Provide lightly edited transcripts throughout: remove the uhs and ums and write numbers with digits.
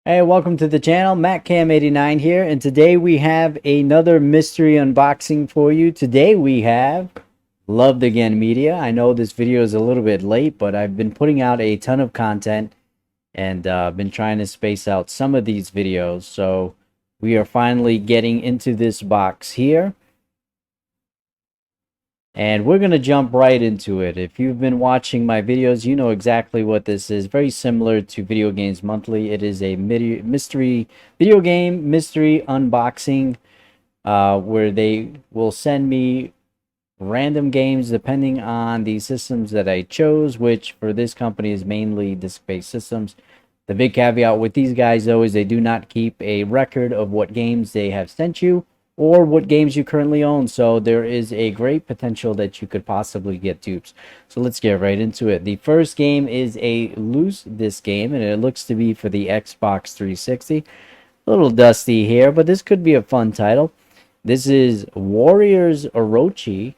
Hey, welcome to the channel. MattCam89 here, and today we have another mystery unboxing for you. Today we have Loved Again Media. I know this video is a little bit late, but I've been putting out a ton of content and been trying to space out some of these videos. So we are finally getting into this box here. And we're going to jump right into it. If you've been watching my videos, you know exactly what this is. Very similar to Video Games Monthly. It is a mystery video game mystery unboxing where they will send me random games depending on the systems that I chose, which for this company is mainly disc-based systems. The big caveat with these guys, though, is they do not keep a record of what games they have sent you or what games you currently own, so there is a great potential that you could possibly get dupes. So let's get right into it. The first game is a loose disc game, and it looks to be for the Xbox 360. A little dusty here, but this could be a fun title. This is Warriors Orochi.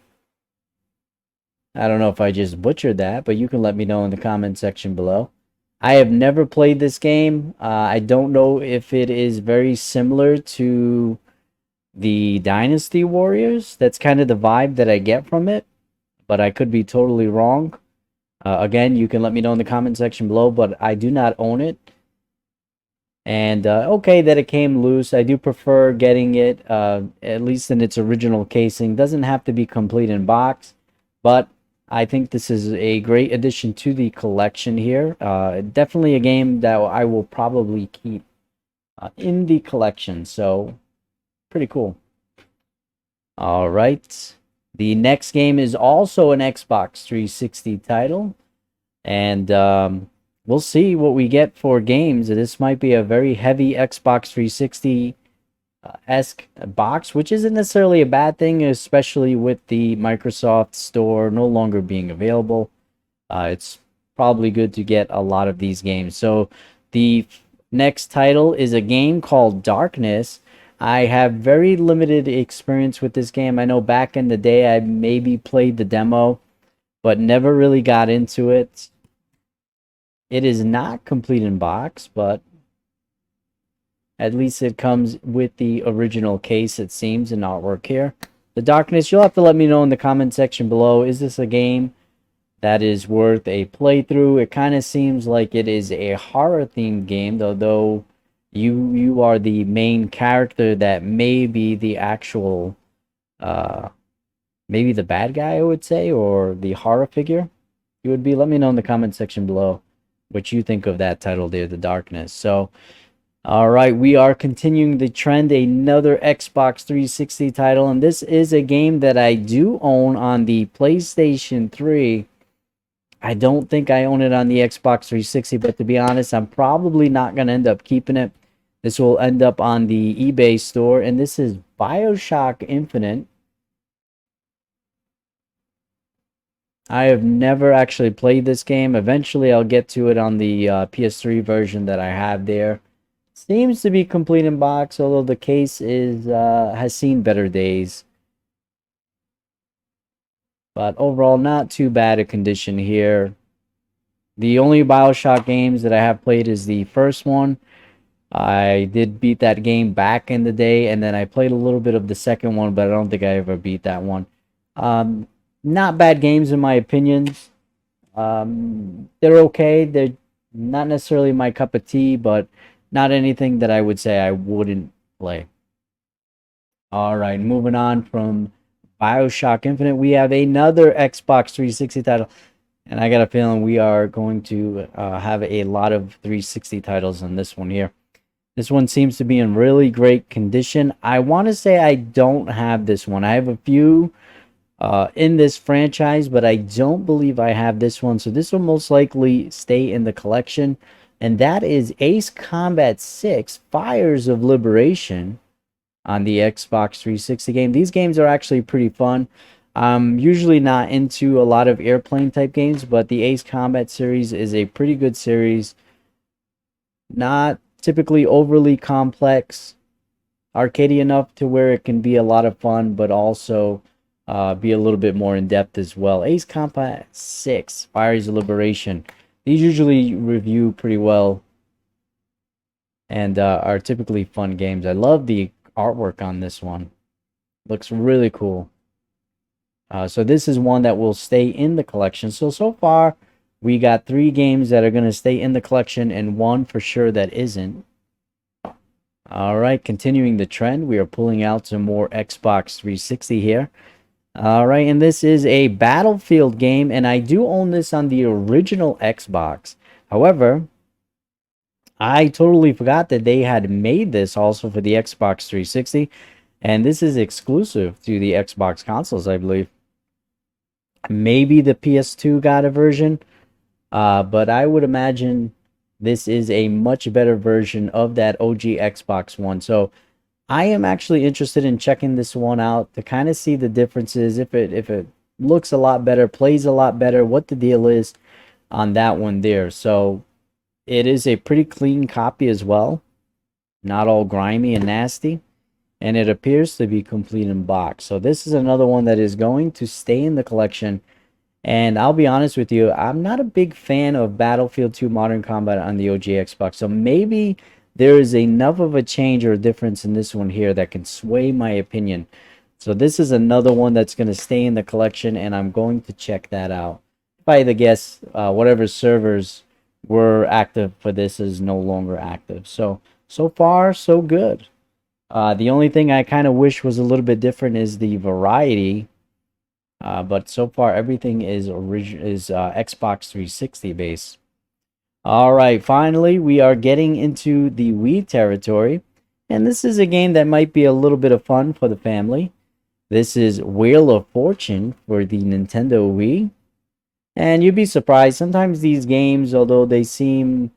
I don't know if I just butchered that, but you can let me know in the comment section below. I have never played this game. I don't know if it is very similar to the Dynasty Warriors. That's kind of the vibe that I get from it, but I could be totally wrong. Again, you can let me know in the comment section below, but I do not own it. And okay that it came loose. I do prefer getting it at least in its original casing. Doesn't have to be complete in box, but I think this is a great addition to the collection here. Definitely a game that I will probably keep in the collection. So pretty cool. All right. The next game is also an Xbox 360 title. And we'll see what we get for games. This might be a very heavy Xbox 360 esque box, which isn't necessarily a bad thing, especially with the Microsoft Store no longer being available. It's probably good to get a lot of these games. So the next title is a game called Darkness. I have very limited experience with this game. I know back in the day I maybe played the demo, but never really got into it. It is not complete in box, but at least it comes with the original case, it seems, and artwork here. The Darkness, you'll have to let me know in the comment section below. Is this a game that is worth a playthrough? It kind of seems like it is a horror-themed game, though you are the main character that may be the actual, maybe the bad guy, I would say, or the horror figure. You would be. Let me know in the comment section below what you think of that title there, The Darkness. So, all right, we are continuing the trend. Another Xbox 360 title, and this is a game that I do own on the PlayStation 3. I don't think I own it on the Xbox 360, but to be honest, I'm probably not going to end up keeping it. This will end up on the eBay store, and this is BioShock Infinite. I have never actually played this game. Eventually, I'll get to it on the PS3 version that I have there. Seems to be complete in box, although the case is has seen better days. But overall, not too bad a condition here. The only BioShock games that I have played is the first one. I did beat that game back in the day, and then I played a little bit of the second one, but I don't think I ever beat that one. Not bad games in my opinions. They're okay. They're not necessarily my cup of tea, but not anything that I would say I wouldn't play. All right, moving on from BioShock Infinite, we have another Xbox 360 title. And I got a feeling we are going to have a lot of 360 titles on this one here. This one seems to be in really great condition. I want to say I don't have this one. I have a few in this franchise, but I don't believe I have this one. So this will most likely stay in the collection. And that is Ace Combat 6, Fires of Liberation on the Xbox 360 game. These games are actually pretty fun. I'm usually not into a lot of airplane type games, but the Ace Combat series is a pretty good series. Not typically overly complex, arcadey enough to where it can be a lot of fun, but also be a little bit more in depth as well. Ace Combat 6, Fires of Liberation. These usually review pretty well and are typically fun games. I love the artwork on this one. Looks really cool. So this is one that will stay in the collection. So far, we got 3 games that are going to stay in the collection and 1 for sure that isn't. All right, continuing the trend, we are pulling out some more Xbox 360 here. All right, and this is a Battlefield game, and I do own this on the original Xbox. However, I totally forgot that they had made this also for the Xbox 360, and this is exclusive to the Xbox consoles, I believe. Maybe the PS2 got a version, but I would imagine this is a much better version of that OG Xbox One. So I am actually interested in checking this one out to kind of see the differences, if it looks a lot better, plays a lot better, what the deal is on that one there. So it is a pretty clean copy as well, not all grimy and nasty, and it appears to be complete in box. So this is another one that is going to stay in the collection. And I'll be honest with you, I'm not a big fan of Battlefield 2 Modern Combat on the OG Xbox. So maybe there is enough of a change or a difference in this one here that can sway my opinion. So this is another one that's going to stay in the collection, and I'm going to check that out. If I had to guess, whatever servers were active for this is no longer active. So far, so good. The only thing I kind of wish was a little bit different is the variety. But so far, everything is Xbox 360 base. All right, finally, we are getting into the Wii territory. And this is a game that might be a little bit of fun for the family. This is Wheel of Fortune for the Nintendo Wii. And you'd be surprised, sometimes these games, although they seem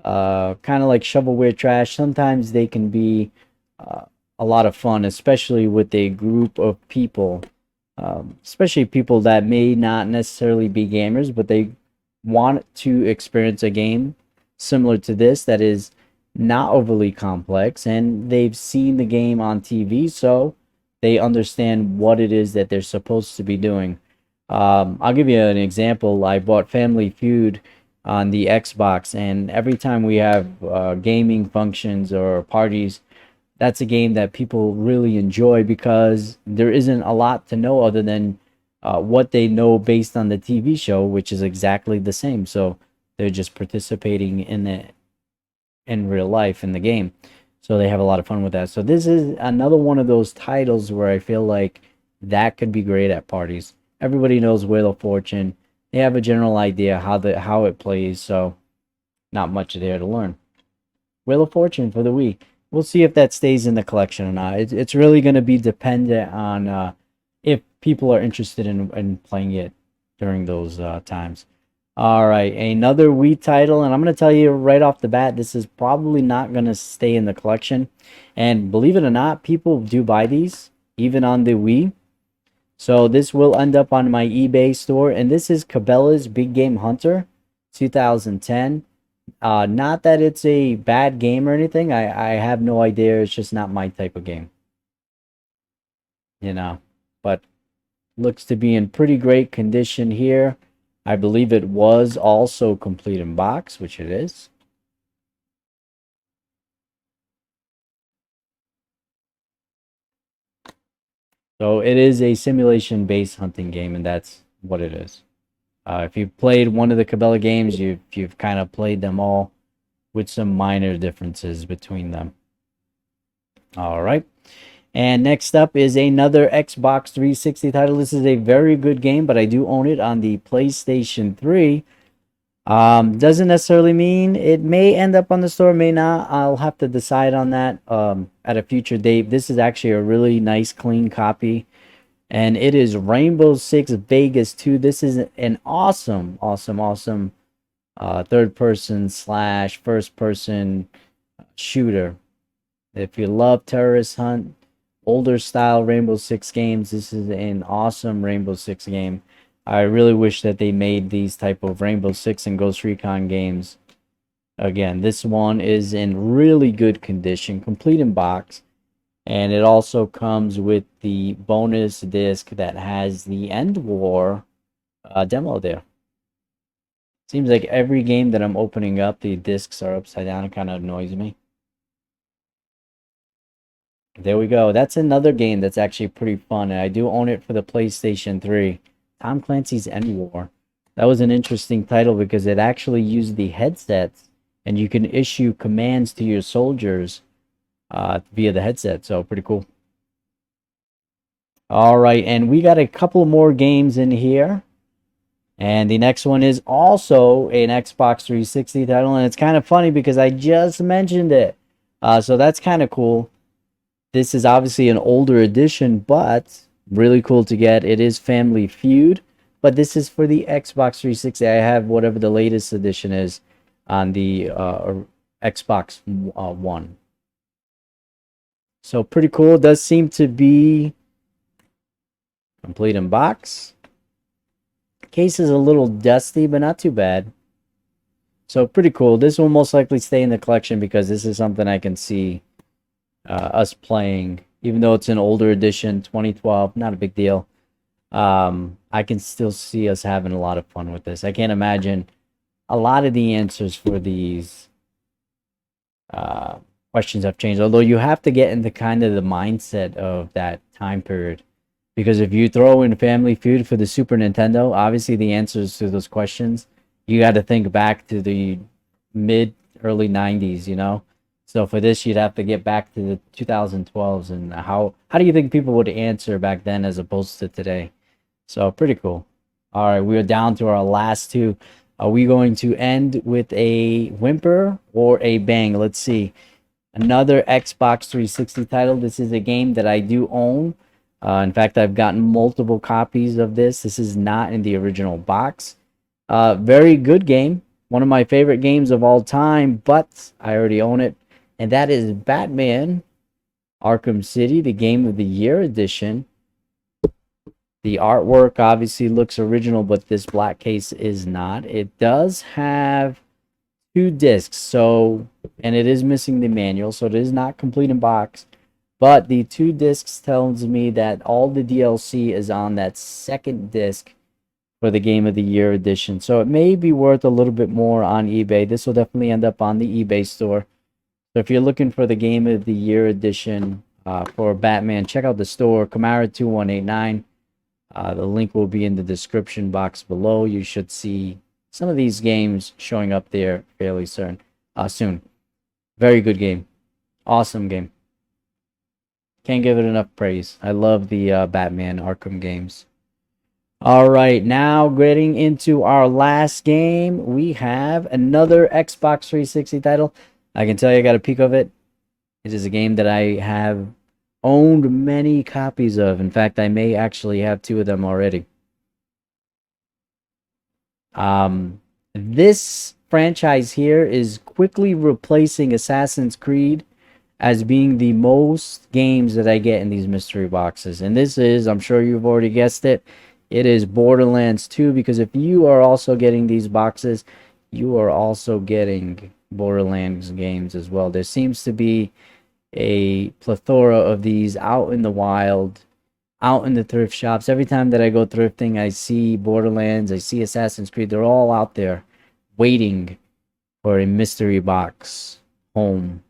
kind of like shovelware trash, sometimes they can be a lot of fun, especially with a group of people. Especially people that may not necessarily be gamers, but they want to experience a game similar to this that is not overly complex, and they've seen the game on TV, so they understand what it is that they're supposed to be doing. I'll give you an example. I bought Family Feud on the Xbox, and every time we have gaming functions or parties, that's a game that people really enjoy because there isn't a lot to know other than what they know based on the TV show, which is exactly the same. So they're just participating in it in real life in the game. So they have a lot of fun with that. So this is another one of those titles where I feel like that could be great at parties. Everybody knows Wheel of Fortune. They have a general idea how it plays, so not much there to learn. Wheel of Fortune for the Wii. We'll see if that stays in the collection or not. It's really going to be dependent on if people are interested in playing it during those times. All right, another Wii title, and I'm going to tell you right off the bat, this is probably not going to stay in the collection. And believe it or not, people do buy these, even on the Wii. So this will end up on my eBay store, and this is Cabela's Big Game Hunter 2010. Not that it's a bad game or anything. I have no idea. It's just not my type of game. You know, but looks to be in pretty great condition here. I believe it was also complete in box, which it is. So it is a simulation-based hunting game, and that's what it is. If you've played one of the Cabela games, you've kind of played them all with some minor differences between them. All right. And next up is another Xbox 360 title. This is a very good game, but I do own it on the PlayStation 3. Doesn't necessarily mean it may end up on the store, may not. I'll have to decide on that at a future date. This is actually a really nice, clean copy. And it is Rainbow Six Vegas 2. This is an awesome third-person slash first-person shooter. If you love terrorist hunt, older style Rainbow Six games, this is an awesome Rainbow Six game. I really wish that they made these type of Rainbow Six and Ghost Recon games. Again, this one is in really good condition, complete in box. And it also comes with the bonus disc that has the End War demo there. Seems like every game that I'm opening up, the discs are upside down. It kind of annoys me. There we go. That's another game that's actually pretty fun. And I do own it for the PlayStation 3. Tom Clancy's End War. That was an interesting title because it actually used the headsets and you can issue commands to your soldiers via the headset. So pretty cool. All right, and we got a couple more games in here. And the next one is also an Xbox 360 title. And it's kind of funny because I just mentioned it. So that's kind of cool. This is obviously an older edition, but really cool to get. It is Family Feud, but this is for the Xbox 360. I have whatever the latest edition is on the Xbox One. So pretty cool. It does seem to be complete in box. Case is a little dusty, but not too bad. So pretty cool. This will most likely stay in the collection because this is something I can see us playing, even though it's an older edition, 2012, not a big deal. I can still see us having a lot of fun with this. I can't imagine a lot of the answers for these questions have changed, although you have to get into kind of the mindset of that time period. Because if you throw in Family Feud for the Super Nintendo, obviously the answers to those questions, you got to think back to the early 90s, you know? So for this, you'd have to get back to the 2012s and how do you think people would answer back then as opposed to today? So pretty cool. All right, we're down to our last two. Are we going to end with a whimper or a bang? Let's see. Another Xbox 360 title. This is a game that I do own. In fact, I've gotten multiple copies of this. This is not in the original box. Very good game. One of my favorite games of all time, but I already own it. And that is Batman Arkham City, the Game of the Year edition. The artwork obviously looks original, but this black case is not. It does have 2 discs, so, and it is missing the manual, so it is not complete in box. But the 2 discs tells me that all the DLC is on that second disc for the Game of the Year edition. So it may be worth a little bit more on eBay. This will definitely end up on the eBay store. So if you're looking for the Game of the Year edition for Batman, check out the store, Camara2189. The link will be in the description box below. You should see some of these games showing up there fairly soon. Very good game. Awesome game. Can't give it enough praise. I love the Batman Arkham games. All right, now getting into our last game, we have another Xbox 360 title. I can tell you I got a peek of it. It is a game that I have owned many copies of. In fact, I may actually have 2 of them already. This franchise here is quickly replacing Assassin's Creed as being the most games that I get in these mystery boxes. And this is, I'm sure you've already guessed it, it is Borderlands 2, because if you are also getting these boxes, you are also getting Borderlands games as well. There seems to be a plethora of these out in the wild, out in the thrift shops. Every time that I go thrifting, I see Borderlands, I see Assassin's Creed. They're all out there waiting for a mystery box home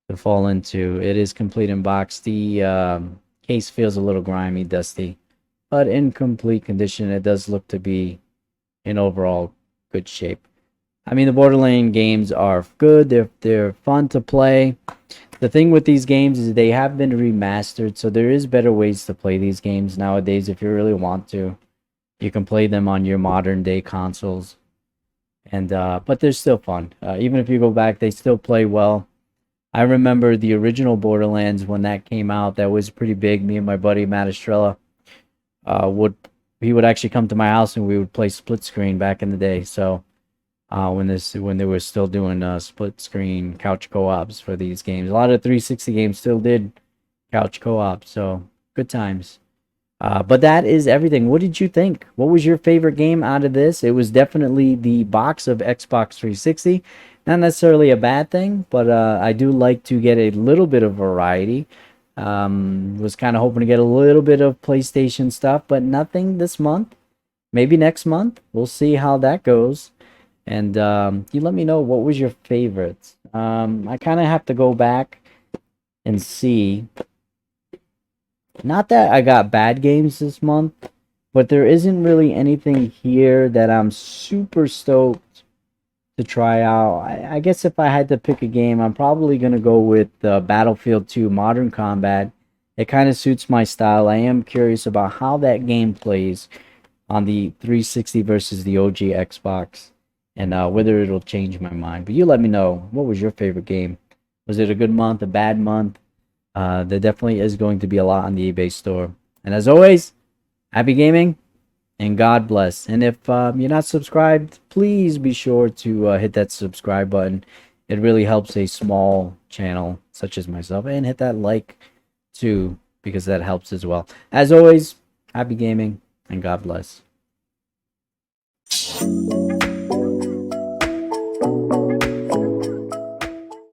to fall into. It is complete in box. The case feels a little grimy, dusty, but in complete condition. It does look to be in overall good shape. I mean, the Borderlands games are good. They're fun to play. The thing with these games is they have been remastered, so there is better ways to play these games nowadays if you really want to. You can play them on your modern day consoles. And but they're still fun. Even if you go back, they still play well. I remember the original Borderlands when that came out. That was pretty big. Me and my buddy Matt Estrella would actually come to my house and we would play split screen back in the day. So when they were still doing split screen couch co-ops for these games, a lot of 360 games still did couch co-op. So good times. But that is everything. What did you think? What was your favorite game out of this? It was definitely the box of Xbox 360. Not necessarily a bad thing, but I do like to get a little bit of variety. Was kind of hoping to get a little bit of PlayStation stuff, but nothing this month. Maybe next month. We'll see how that goes. And you let me know what was your favorites. I kind of have to go back and see. Not that I got bad games this month, but there isn't really anything here that I'm super stoked to try out. I guess if I had to pick a game, I'm probably going to go with Battlefield 2 Modern Combat. It kind of suits my style. I am curious about how that game plays on the 360 versus the OG Xbox, and whether it'll change my mind. But you let me know, what was your favorite game? Was it a good month, a bad month? There definitely is going to be a lot on the eBay store. And as always, happy gaming and God bless. And if you're not subscribed, please be sure to hit that subscribe button. It really helps a small channel such as myself. And hit that like too, because that helps as well. As always, happy gaming and God bless.